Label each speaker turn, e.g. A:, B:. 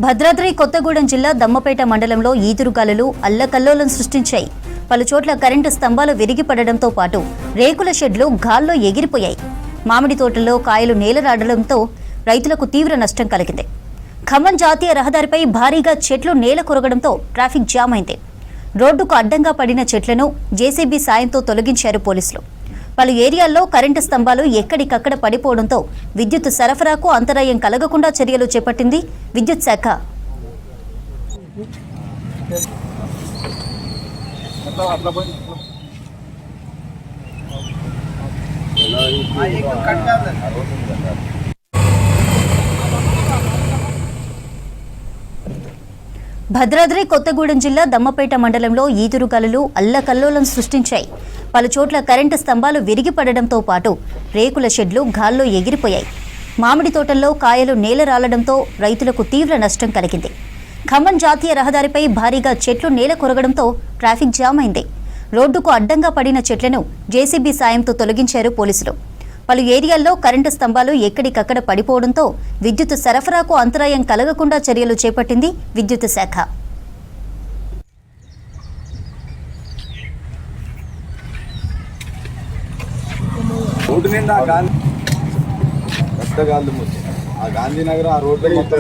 A: భద్రాద్రి కొత్తగూడెం జిల్లా దమ్మపేట మండలంలో ఈదురుగాలులు అల్లకల్లోలం సృష్టించాయి. పలుచోట్ల కరెంటు స్తంభాలు విరిగిపడడంతో పాటు రేకుల షెడ్లు గాల్లో ఎగిరిపోయాయి. మామిడి తోటల్లో కాయలు నేలరాడడంతో రైతులకు తీవ్ర నష్టం కలిగింది. ఖమ్మం జాతీయ రహదారిపై భారీగా చెట్లు నేల కొరగడంతో ట్రాఫిక్ జామ్ అయింది. రోడ్డుకు అడ్డంగా పడిన చెట్లను జేసీబీ సాయంతో తొలగించారు పోలీసులు. పలు ఏరియాల్లో కరెంటు స్తంభాలు ఎక్కడికక్కడ పడిపోవడంతో విద్యుత్ సరఫరాకు అంతరాయం కలగకుండా చర్యలు చేపట్టింది విద్యుత్ శాఖ. భద్రాద్రి కొత్తగూడెం జిల్లా దమ్మపేట మండలంలో ఈదురుగాలులు అల్లకల్లోలం సృష్టించాయి. పలుచోట్ల కరెంటు స్తంభాలు విరిగిపడడంతో పాటు రేకుల షెడ్లు గాల్లో ఎగిరిపోయాయి. మామిడి తోటల్లో కాయలు నేలరాలడంతో రైతులకు తీవ్ర నష్టం కలిగింది. ఖమ్మం జాతీయ రహదారిపై భారీగా చెట్లు నేల కొరగడంతో ట్రాఫిక్ జామ్ అయింది. రోడ్డుకు అడ్డంగా పడిన చెట్లను జేసీబీ సాయంతో తొలగించారు పోలీసులు. పలు ఏరియాల్లో కరెంటు స్తంభాలు ఎక్కడికక్కడ పడిపోవడంతో విద్యుత్ సరఫరాకు అంతరాయం కలగకుండా చర్యలు చేపట్టింది విద్యుత్ శాఖ.
B: రోడ్డు నిండా గాంధీనగర్ ఆ రోడ్డు మొత్తం